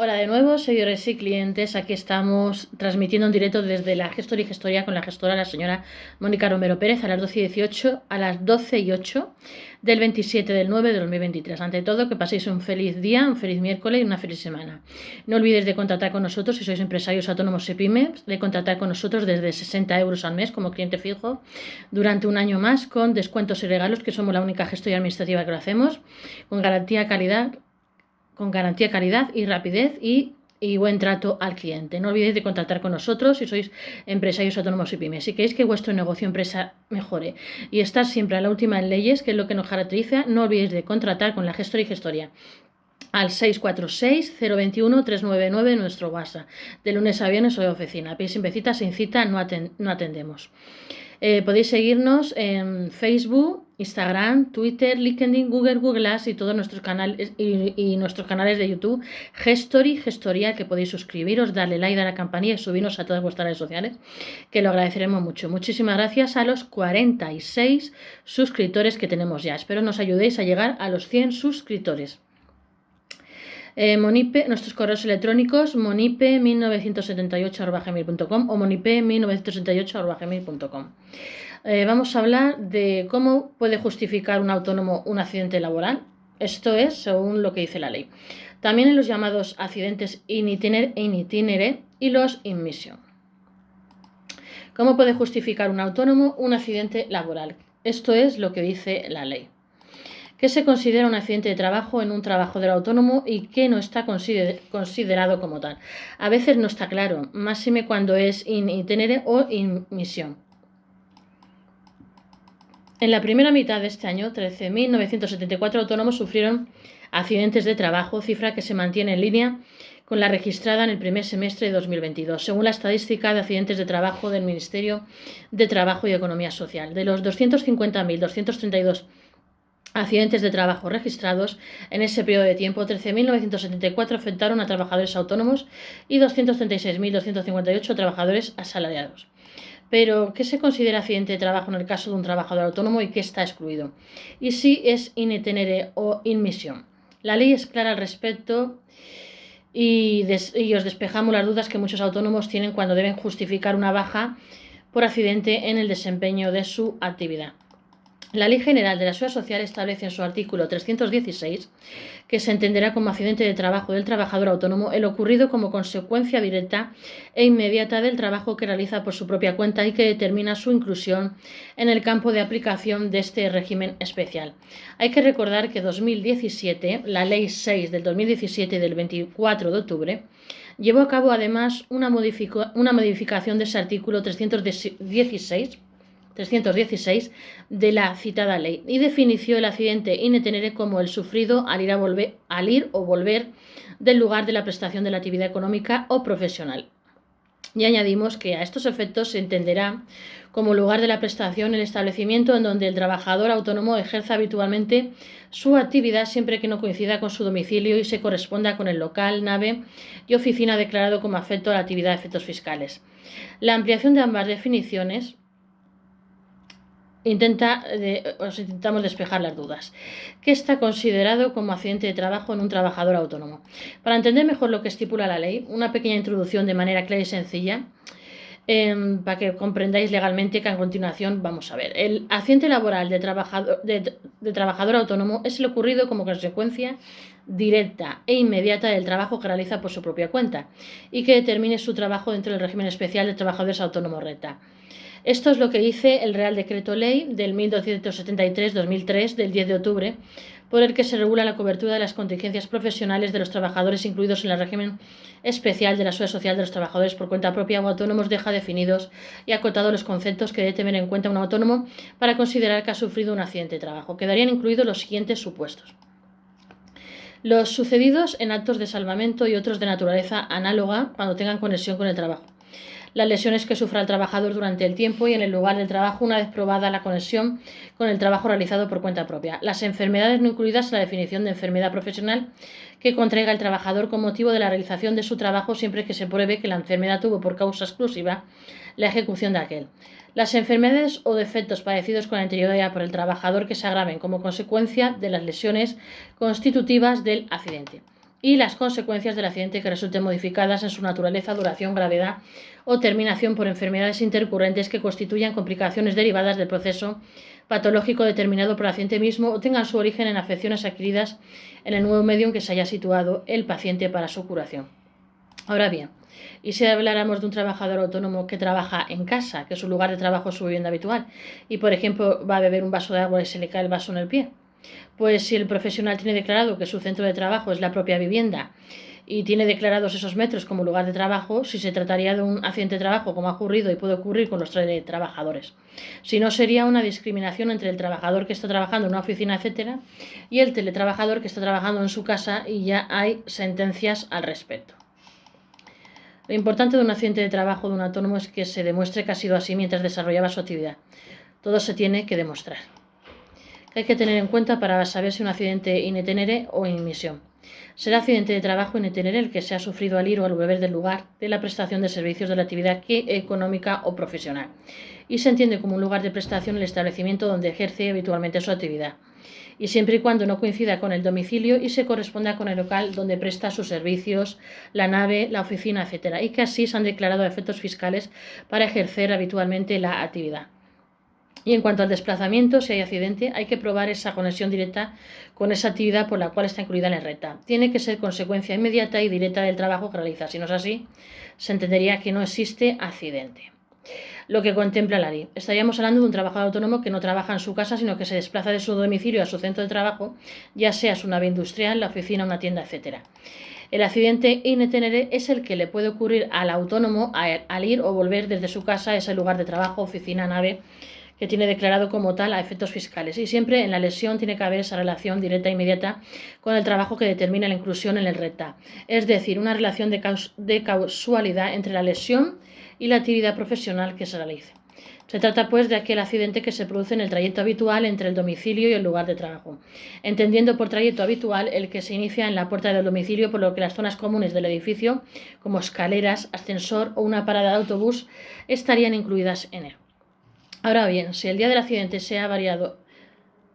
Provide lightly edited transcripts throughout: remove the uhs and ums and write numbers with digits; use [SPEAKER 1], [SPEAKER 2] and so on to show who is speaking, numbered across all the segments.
[SPEAKER 1] Hola de nuevo, seguidores y clientes. Aquí estamos transmitiendo en directo desde la Gestoría y Gestoría con la gestora, la señora Mónica Romero Pérez, a las 12:18, a las 12:08 del 27 del 9 de 2023. Ante todo, que paséis un feliz día, un feliz miércoles y una feliz semana. No olvidéis de contactar con nosotros si sois empresarios autónomos y pymes, de contactar con nosotros desde 60 euros al mes como cliente fijo durante un año más con descuentos y regalos, que somos la única gestoría administrativa que lo hacemos, con garantía calidad y rapidez y buen trato al cliente. No olvidéis de contactar con nosotros si sois empresarios autónomos y pymes. Si queréis que vuestro negocio o empresa mejore y estar siempre a la última en leyes, que es lo que nos caracteriza, no olvidéis de contratar con la Gestoría y Gestoría al 646-021-399 nuestro WhatsApp. De lunes a viernes soy oficina. Pies sin cita, sin cita no atendemos. Podéis seguirnos en Facebook, Instagram, Twitter, LinkedIn, Google Ads y todos nuestros canales y nuestros canales de YouTube, Gestoría, que podéis suscribiros, darle like a la campanilla y subirnos a todas vuestras redes sociales, que lo agradeceremos mucho. Muchísimas gracias a los 46 suscriptores que tenemos ya. Espero nos ayudéis a llegar a los 100 suscriptores. Monipe, nuestros correos electrónicos, monipe1978@gmail.com o monipe1978@gmail.com. Vamos a hablar de cómo puede justificar un autónomo un accidente laboral. Esto es según lo que dice la ley. También en los llamados accidentes in itinere y los in mission. ¿Cómo puede justificar un autónomo un accidente laboral? Esto es lo que dice la ley. ¿Qué se considera un accidente de trabajo en un trabajo del autónomo y qué no está considerado como tal? A veces no está claro, máxime cuando es in itinere o in mission. En la primera mitad de este año, 13.974 autónomos sufrieron accidentes de trabajo, cifra que se mantiene en línea con la registrada en el primer semestre de 2022, según la estadística de accidentes de trabajo del Ministerio de Trabajo y Economía Social. De los 250.232 accidentes de trabajo registrados en ese periodo de tiempo, 13.974 afectaron a trabajadores autónomos y 236.258 trabajadores asalariados. Pero, ¿qué se considera accidente de trabajo en el caso de un trabajador autónomo y qué está excluido? Y si es in itinere o in mission. La ley es clara al respecto y os despejamos las dudas que muchos autónomos tienen cuando deben justificar una baja por accidente en el desempeño de su actividad. La Ley General de la Seguridad Social establece en su artículo 316 que se entenderá como accidente de trabajo del trabajador autónomo el ocurrido como consecuencia directa e inmediata del trabajo que realiza por su propia cuenta y que determina su inclusión en el campo de aplicación de este régimen especial. Hay que recordar que 2017, la Ley 6 del 2017 del 24 de octubre, llevó a cabo además una modificación de ese artículo 316 de la citada ley y definió el accidente in itinere como el sufrido al ir o volver del lugar de la prestación de la actividad económica o profesional. Y añadimos que a estos efectos se entenderá como lugar de la prestación el establecimiento en donde el trabajador autónomo ejerza habitualmente su actividad siempre que no coincida con su domicilio y se corresponda con el local, nave y oficina declarado como afecto a la actividad de efectos fiscales. La ampliación de ambas definiciones intentamos despejar las dudas. ¿Qué está considerado como accidente de trabajo en un trabajador autónomo? Para entender mejor lo que estipula la ley, una pequeña introducción de manera clara y sencilla para que comprendáis legalmente, que a continuación vamos a ver. El accidente laboral de trabajador autónomo es el ocurrido como consecuencia directa e inmediata del trabajo que realiza por su propia cuenta y que determine su trabajo dentro del régimen especial de trabajadores autónomos RETA. Esto es lo que dice el Real Decreto Ley del 1273-2003 del 10 de octubre, por el que se regula la cobertura de las contingencias profesionales de los trabajadores incluidos en el régimen especial de la Seguridad Social de los trabajadores por cuenta propia o autónomos, deja definidos y acotados los conceptos que debe tener en cuenta un autónomo para considerar que ha sufrido un accidente de trabajo. Quedarían incluidos los siguientes supuestos: los sucedidos en actos de salvamento y otros de naturaleza análoga cuando tengan conexión con el trabajo, las lesiones que sufra el trabajador durante el tiempo y en el lugar del trabajo una vez probada la conexión con el trabajo realizado por cuenta propia, las enfermedades no incluidas en la definición de enfermedad profesional que contraiga el trabajador con motivo de la realización de su trabajo siempre que se pruebe que la enfermedad tuvo por causa exclusiva la ejecución de aquel, las enfermedades o defectos padecidos con anterioridad por el trabajador que se agraven como consecuencia de las lesiones constitutivas del accidente. y las consecuencias del accidente que resulten modificadas en su naturaleza, duración, gravedad o terminación por enfermedades intercurrentes que constituyan complicaciones derivadas del proceso patológico determinado por el accidente mismo o tengan su origen en afecciones adquiridas en el nuevo medio en que se haya situado el paciente para su curación. Ahora bien, ¿y si habláramos de un trabajador autónomo que trabaja en casa, que su lugar de trabajo es su vivienda habitual, y por ejemplo va a beber un vaso de agua y se le cae el vaso en el pie? Pues si el profesional tiene declarado que su centro de trabajo es la propia vivienda y tiene declarados esos metros como lugar de trabajo, si se trataría de un accidente de trabajo como ha ocurrido y puede ocurrir con los trabajadores. Si no, sería una discriminación entre el trabajador que está trabajando en una oficina, etcétera, y el teletrabajador que está trabajando en su casa, y ya hay sentencias al respecto. Lo importante de un accidente de trabajo de un autónomo es que se demuestre que ha sido así mientras desarrollaba su actividad. Todo se tiene que demostrar. ¿Qué hay que tener en cuenta para saber si un accidente in itinere o in misión? Será accidente de trabajo in itinere el que se ha sufrido al ir o al volver del lugar de la prestación de servicios de la actividad económica o profesional, y se entiende como un lugar de prestación el establecimiento donde ejerce habitualmente su actividad, y siempre y cuando no coincida con el domicilio y se corresponda con el local donde presta sus servicios, la nave, la oficina, etc., y que así se han declarado efectos fiscales para ejercer habitualmente la actividad. Y en cuanto al desplazamiento, si hay accidente, hay que probar esa conexión directa con esa actividad por la cual está incluida en el RETA. Tiene que ser consecuencia inmediata y directa del trabajo que realiza. Si no es así, se entendería que no existe accidente. Lo que contempla la ley. Estaríamos hablando de un trabajador autónomo que no trabaja en su casa, sino que se desplaza de su domicilio a su centro de trabajo, ya sea su nave industrial, la oficina, una tienda, etc. El accidente in itinere es el que le puede ocurrir al autónomo al ir o volver desde su casa a ese lugar de trabajo, oficina, nave, que tiene declarado como tal a efectos fiscales. Y siempre en la lesión tiene que haber esa relación directa e inmediata con el trabajo que determina la inclusión en el RETA. Es decir, una relación de causalidad entre la lesión y la actividad profesional que se realice. Se trata, pues, de aquel accidente que se produce en el trayecto habitual entre el domicilio y el lugar de trabajo, entendiendo por trayecto habitual el que se inicia en la puerta del domicilio, por lo que las zonas comunes del edificio, como escaleras, ascensor o una parada de autobús, estarían incluidas en él. Ahora bien, si el día del accidente se ha variado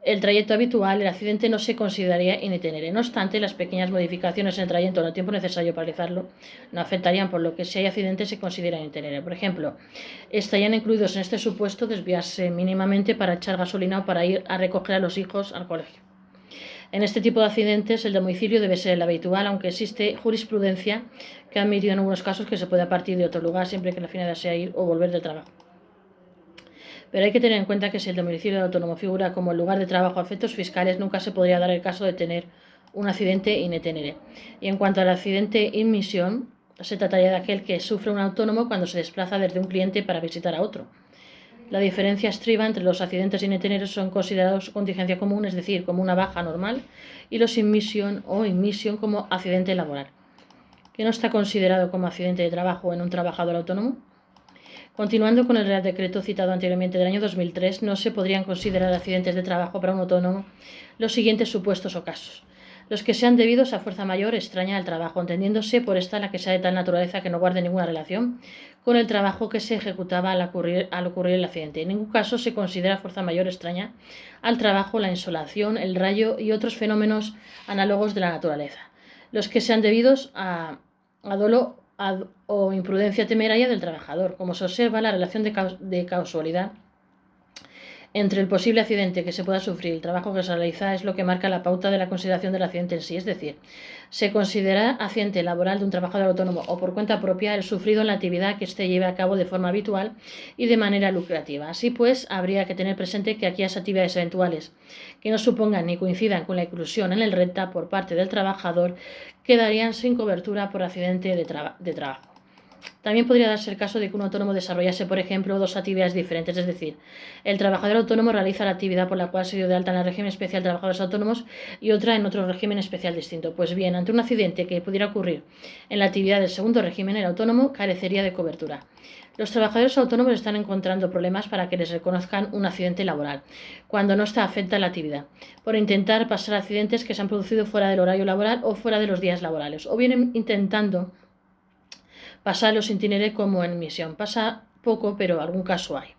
[SPEAKER 1] el trayecto habitual, el accidente no se consideraría in itinere. No obstante, las pequeñas modificaciones en el trayecto en el tiempo necesario para realizarlo no afectarían, por lo que si hay accidente se considera in itinere. Por ejemplo, estarían incluidos en este supuesto desviarse mínimamente para echar gasolina o para ir a recoger a los hijos al colegio. En este tipo de accidentes el domicilio debe ser el habitual, aunque existe jurisprudencia que ha admitido en algunos casos que se puede partir de otro lugar siempre que la finalidad sea ir o volver del trabajo. Pero hay que tener en cuenta que si el domicilio del autónomo figura como el lugar de trabajo a efectos fiscales, nunca se podría dar el caso de tener un accidente in itinere. Y en cuanto al accidente in misión, se trataría de aquel que sufre un autónomo cuando se desplaza desde un cliente para visitar a otro. La diferencia estriba entre los accidentes in itinere son considerados contingencia común, es decir, como una baja normal, y los in misión o in misión como accidente laboral, que no está considerado como accidente de trabajo en un trabajador autónomo. Continuando con el Real Decreto citado anteriormente del año 2003, no se podrían considerar accidentes de trabajo para un autónomo los siguientes supuestos o casos. Los que sean debidos a fuerza mayor extraña al trabajo, entendiéndose por esta la que sea de tal naturaleza que no guarde ninguna relación con el trabajo que se ejecutaba al ocurrir el accidente. En ningún caso se considera fuerza mayor extraña al trabajo la insolación, el rayo y otros fenómenos análogos de la naturaleza. Los que sean debidos a dolo o imprudencia temeraria del trabajador. Como se observa, la relación de causalidad entre el posible accidente que se pueda sufrir y el trabajo que se realiza es lo que marca la pauta de la consideración del accidente en sí. Es decir, se considera accidente laboral de un trabajador autónomo o por cuenta propia el sufrido en la actividad que éste lleve a cabo de forma habitual y de manera lucrativa. Así pues, habría que tener presente que aquellas actividades eventuales que no supongan ni coincidan con la inclusión en el RETA por parte del trabajador quedarían sin cobertura por accidente de trabajo. También podría darse el caso de que un autónomo desarrollase, por ejemplo, dos actividades diferentes, es decir, el trabajador autónomo realiza la actividad por la cual se dio de alta en el régimen especial de trabajadores autónomos y otra en otro régimen especial distinto. Pues bien, ante un accidente que pudiera ocurrir en la actividad del segundo régimen, el autónomo carecería de cobertura. Los trabajadores autónomos están encontrando problemas para que les reconozcan un accidente laboral, cuando no está afecta la actividad, por intentar pasar accidentes que se han producido fuera del horario laboral o fuera de los días laborales, o bien intentando pasar los in itinere como en misión. Pasa poco, pero algún caso hay.